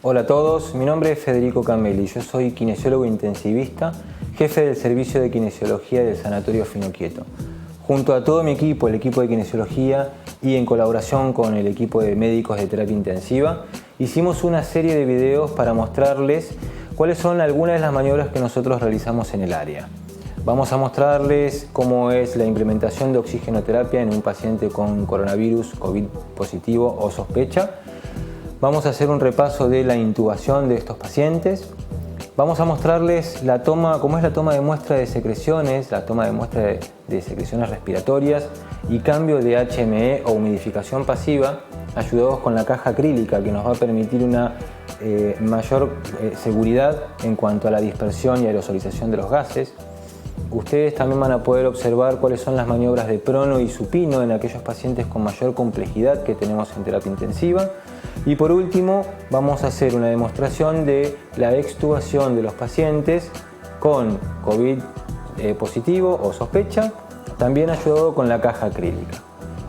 Hola a todos, mi nombre es Federico Camelli, yo soy kinesiólogo intensivista, jefe del servicio de kinesiología del Sanatorio Finoquieto. Junto a todo mi equipo, el equipo de kinesiología y en colaboración con el equipo de médicos de terapia intensiva, hicimos una serie de videos para mostrarles cuáles son algunas de las maniobras que nosotros realizamos en el área. Vamos a mostrarles cómo es la implementación de oxigenoterapia en un paciente con coronavirus, COVID positivo o sospecha. Vamos a hacer un repaso de la intubación de estos pacientes. Vamos a mostrarles cómo es la toma de muestra de secreciones, la toma de muestra de secreciones respiratorias y cambio de HME o humidificación pasiva, ayudados con la caja acrílica que nos va a permitir una mayor seguridad en cuanto a la dispersión y aerosolización de los gases. Ustedes también van a poder observar cuáles son las maniobras de prono y supino en aquellos pacientes con mayor complejidad que tenemos en terapia intensiva. Y por último, vamos a hacer una demostración de la extubación de los pacientes con COVID positivo o sospecha, también ayudado con la caja acrílica.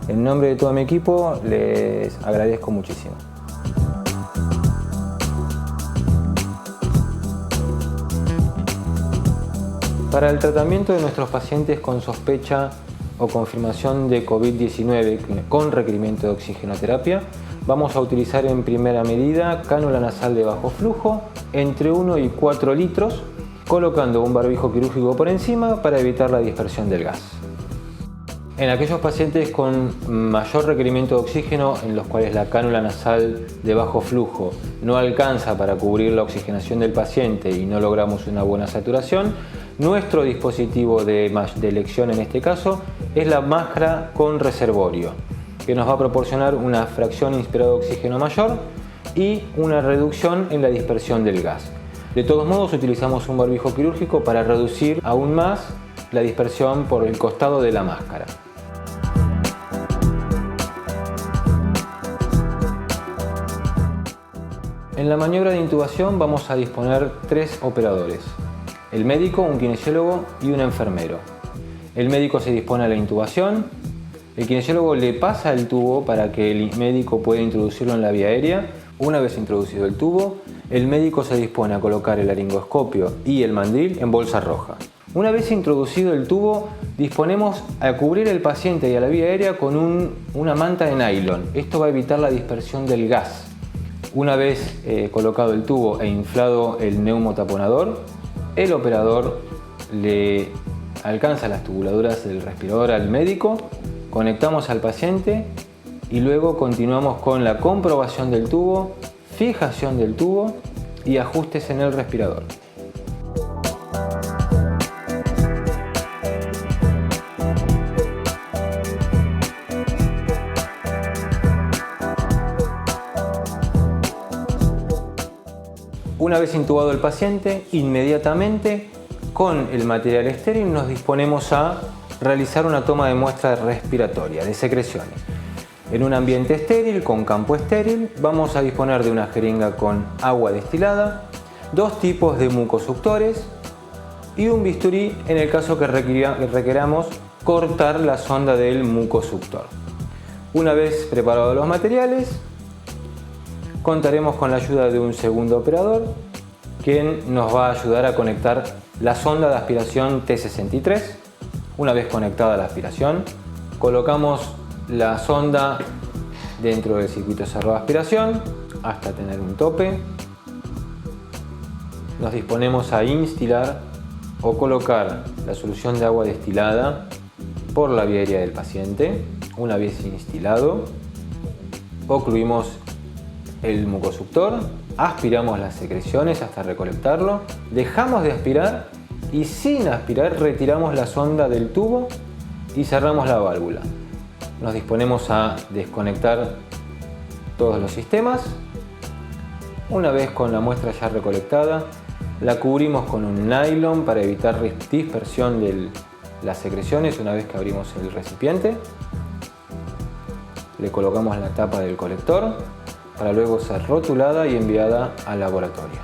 En nombre de todo mi equipo, les agradezco muchísimo. Para el tratamiento de nuestros pacientes con sospecha o confirmación de COVID-19 con requerimiento de oxigenoterapia, vamos a utilizar en primera medida cánula nasal de bajo flujo entre 1 y 4 litros, colocando un barbijo quirúrgico por encima para evitar la dispersión del gas. En aquellos pacientes con mayor requerimiento de oxígeno, en los cuales la cánula nasal de bajo flujo no alcanza para cubrir la oxigenación del paciente y no logramos una buena saturación, nuestro dispositivo de elección en este caso es la máscara con reservorio, que nos va a proporcionar una fracción inspirada de oxígeno mayor y una reducción en la dispersión del gas. De todos modos, utilizamos un barbijo quirúrgico para reducir aún más la dispersión por el costado de la máscara. En la maniobra de intubación vamos a disponer 3 operadores: el médico, un kinesiólogo y un enfermero. El médico se dispone a la intubación, el kinesiólogo le pasa el tubo para que el médico pueda introducirlo en la vía aérea. Una vez introducido el tubo, el médico se dispone a colocar el laringoscopio y el mandril en bolsa roja. Una vez introducido el tubo, disponemos a cubrir el paciente y a la vía aérea con una manta de nylon. Esto va a evitar la dispersión del gas. Una vez colocado el tubo e inflado el neumotaponador, el operador le alcanza las tubuladuras del respirador al médico, conectamos al paciente y luego continuamos con la comprobación del tubo, fijación del tubo y ajustes en el respirador. Una vez intubado el paciente, inmediatamente con el material estéril nos disponemos a realizar una toma de muestra respiratoria, de secreciones. En un ambiente estéril, con campo estéril, vamos a disponer de una jeringa con agua destilada, 2 tipos de mucosuctores y un bisturí en el caso que requeramos cortar la sonda del mucosuctor. Una vez preparados los materiales, contaremos con la ayuda de un segundo operador, quien nos va a ayudar a conectar la sonda de aspiración T63. Una vez conectada la aspiración, colocamos la sonda dentro del circuito cerrado de aspiración hasta tener un tope. Nos disponemos a instilar o colocar la solución de agua destilada por la vía aérea del paciente. Una vez instilado, ocluimos el mucosuctor, aspiramos las secreciones hasta recolectarlo, dejamos de aspirar y sin aspirar retiramos la sonda del tubo y cerramos la válvula. Nos disponemos a desconectar todos los sistemas. Una vez con la muestra ya recolectada, la cubrimos con un nylon para evitar dispersión de las secreciones una vez que abrimos el recipiente. Le colocamos la tapa del colector para luego ser rotulada y enviada al laboratorio.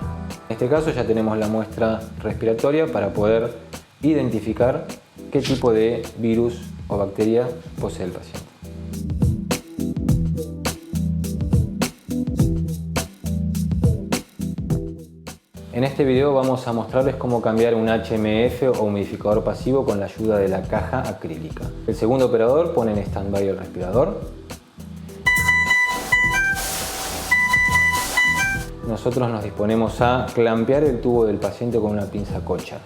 En este caso ya tenemos la muestra respiratoria para poder identificar qué tipo de virus o bacteria posee el paciente. En este video vamos a mostrarles cómo cambiar un HMF o humidificador pasivo con la ayuda de la caja acrílica. El segundo operador pone en stand-by el respirador. Nosotros nos disponemos a clampear el tubo del paciente con una pinza Kocher.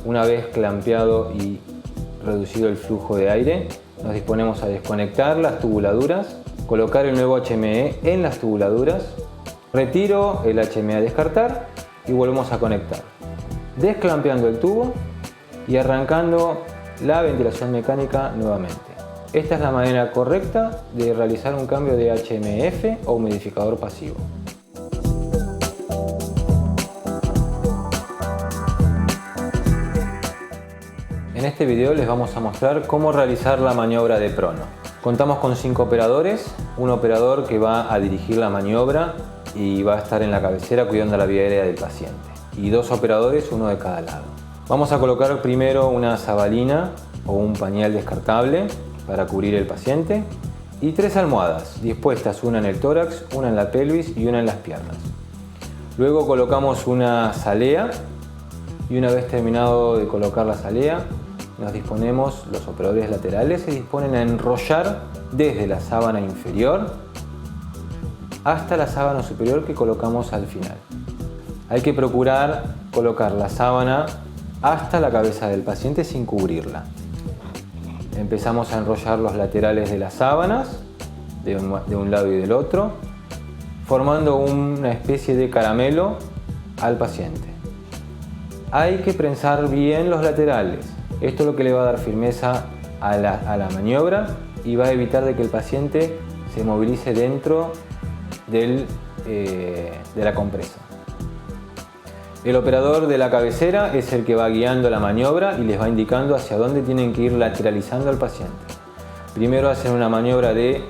Una vez clampeado y reducido el flujo de aire, nos disponemos a desconectar las tubuladuras, colocar el nuevo HME en las tubuladuras, retiro el HME a descartar y volvemos a conectar, desclampeando el tubo y arrancando la ventilación mecánica nuevamente. Esta es la manera correcta de realizar un cambio de HMF o humidificador pasivo. En este video les vamos a mostrar cómo realizar la maniobra de prono. Contamos con 5 operadores, un operador que va a dirigir la maniobra y va a estar en la cabecera cuidando la vía aérea del paciente, y 2 operadores, uno de cada lado. Vamos a colocar primero una sabalina o un pañal descartable para cubrir el paciente y 3 almohadas dispuestas, una en el tórax, una en la pelvis y una en las piernas. Luego colocamos una salea y una vez terminado de colocar la salea, nos disponemos, los operadores laterales se disponen a enrollar desde la sábana inferior hasta la sábana superior que colocamos al final. Hay que procurar colocar la sábana hasta la cabeza del paciente sin cubrirla. Empezamos a enrollar los laterales de las sábanas de un lado y del otro, formando una especie de caramelo al paciente. Hay que prensar bien los laterales. Esto es lo que le va a dar firmeza a la maniobra y va a evitar de que el paciente se movilice dentro de la compresa. El operador de la cabecera es el que va guiando la maniobra y les va indicando hacia dónde tienen que ir lateralizando al paciente. Primero hacen una maniobra de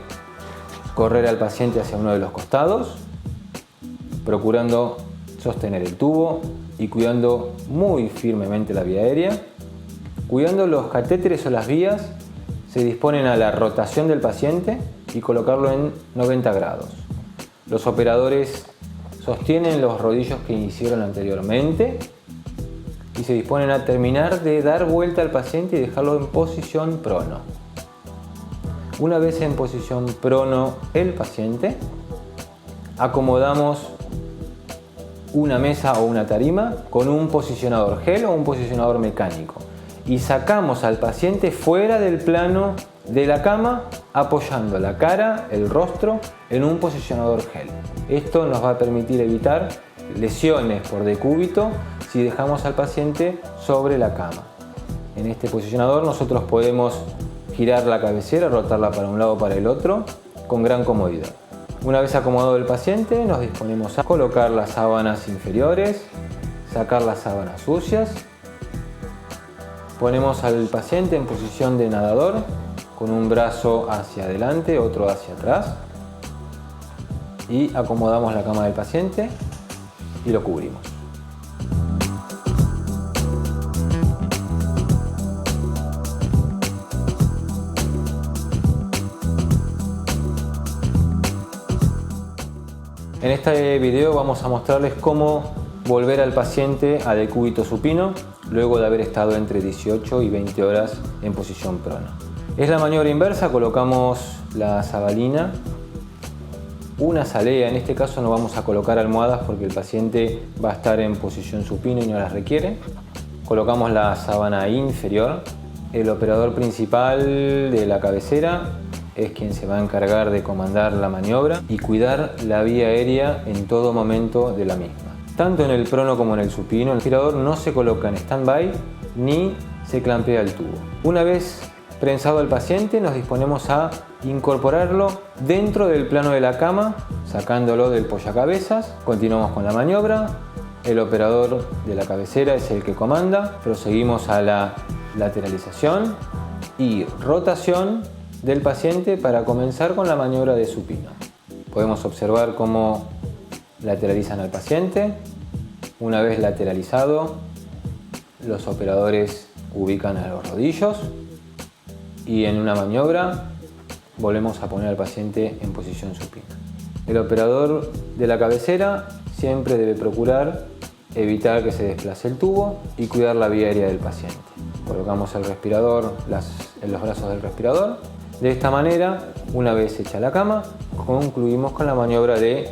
correr al paciente hacia uno de los costados, procurando sostener el tubo y cuidando muy firmemente la vía aérea. Cuidando los catéteres o las vías, se disponen a la rotación del paciente y colocarlo en 90 grados. Los operadores sostienen los rodillos que hicieron anteriormente y se disponen a terminar de dar vuelta al paciente y dejarlo en posición prono. Una vez en posición prono el paciente, acomodamos una mesa o una tarima con un posicionador gel o un posicionador mecánico y sacamos al paciente fuera del plano de la cama apoyando la cara, el rostro en un posicionador gel. Esto nos va a permitir evitar lesiones por decúbito si dejamos al paciente sobre la cama. En este posicionador nosotros podemos girar la cabecera, rotarla para un lado o para el otro con gran comodidad. Una vez acomodado el paciente, nos disponemos a colocar las sábanas inferiores, sacar las sábanas sucias. Ponemos al paciente en posición de nadador, con un brazo hacia adelante, otro hacia atrás. Y acomodamos la cama del paciente y lo cubrimos. En este video vamos a mostrarles cómo volver al paciente a decúbito supino luego de haber estado entre 18 y 20 horas en posición prono. Es la maniobra inversa, colocamos la sabalina, una salea, en este caso no vamos a colocar almohadas porque el paciente va a estar en posición supino y no las requiere. Colocamos la sábana inferior, el operador principal de la cabecera es quien se va a encargar de comandar la maniobra y cuidar la vía aérea en todo momento de la misma. Tanto en el prono como en el supino, el respirador no se coloca en stand-by ni se clampea el tubo. Una vez prensado al paciente, nos disponemos a incorporarlo dentro del plano de la cama, sacándolo del pollacabezas. Continuamos con la maniobra. El operador de la cabecera es el que comanda. Proseguimos a la lateralización y rotación del paciente para comenzar con la maniobra de supino. Podemos observar cómo lateralizan al paciente. Una vez lateralizado, los operadores ubican a los rodillos y en una maniobra volvemos a poner al paciente en posición supina. El operador de la cabecera siempre debe procurar evitar que se desplace el tubo y cuidar la vía aérea del paciente. Colocamos el respirador en los brazos del respirador. De esta manera, una vez hecha la cama, concluimos con la maniobra de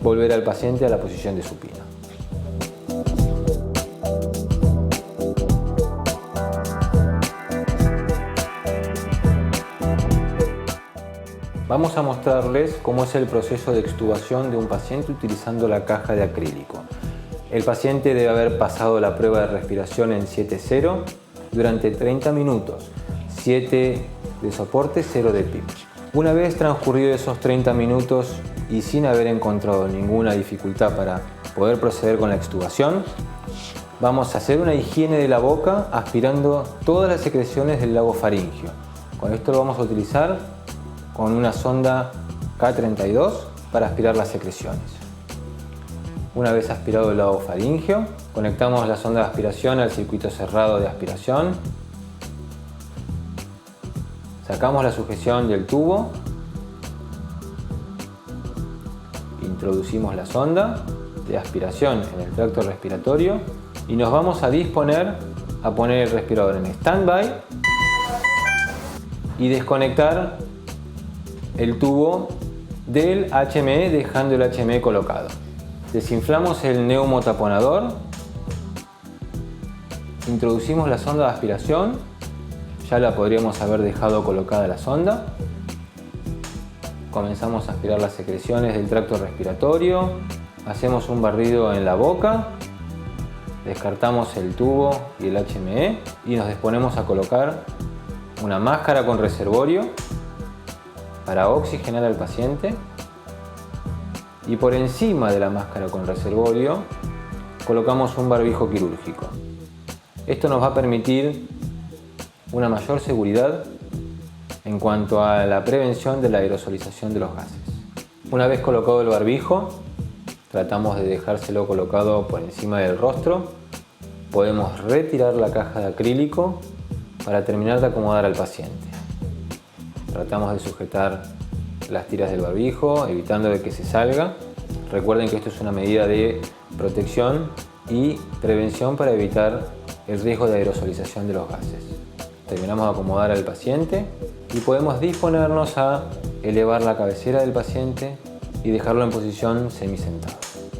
volver al paciente a la posición de supino. Vamos a mostrarles cómo es el proceso de extubación de un paciente utilizando la caja de acrílico. El paciente debe haber pasado la prueba de respiración en 7-0 durante 30 minutos, 7 de soporte, 0 de PIP. Una vez transcurridos esos 30 minutos y sin haber encontrado ninguna dificultad para poder proceder con la extubación, vamos a hacer una higiene de la boca aspirando todas las secreciones del lago faríngeo. Con esto lo vamos a utilizar con una sonda K32 para aspirar las secreciones. Una vez aspirado el lago faríngeo, conectamos la sonda de aspiración al circuito cerrado de aspiración. Sacamos la sujeción del tubo. Introducimos la sonda de aspiración en el tracto respiratorio y nos vamos a disponer a poner el respirador en stand-by y desconectar el tubo del HME dejando el HME colocado. Desinflamos el neumotaponador, introducimos la sonda de aspiración, ya la podríamos haber dejado colocada la sonda. Comenzamos a aspirar las secreciones del tracto respiratorio, hacemos un barrido en la boca, descartamos el tubo y el HME y nos disponemos a colocar una máscara con reservorio para oxigenar al paciente y por encima de la máscara con reservorio colocamos un barbijo quirúrgico. Esto nos va a permitir una mayor seguridad en cuanto a la prevención de la aerosolización de los gases. Una vez colocado el barbijo, tratamos de dejárselo colocado por encima del rostro. Podemos retirar la caja de acrílico para terminar de acomodar al paciente. Tratamos de sujetar las tiras del barbijo, evitando de que se salga. Recuerden que esto es una medida de protección y prevención para evitar el riesgo de aerosolización de los gases. Terminamos de acomodar al paciente y podemos disponernos a elevar la cabecera del paciente y dejarlo en posición semisentado.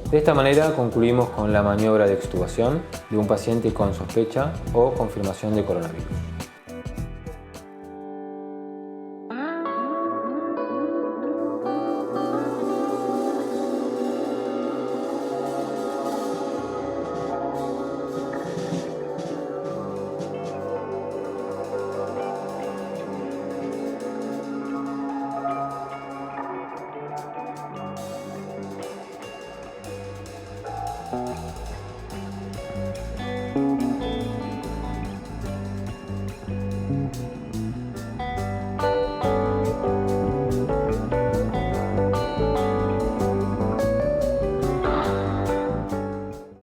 De esta manera concluimos con la maniobra de extubación de un paciente con sospecha o confirmación de coronavirus.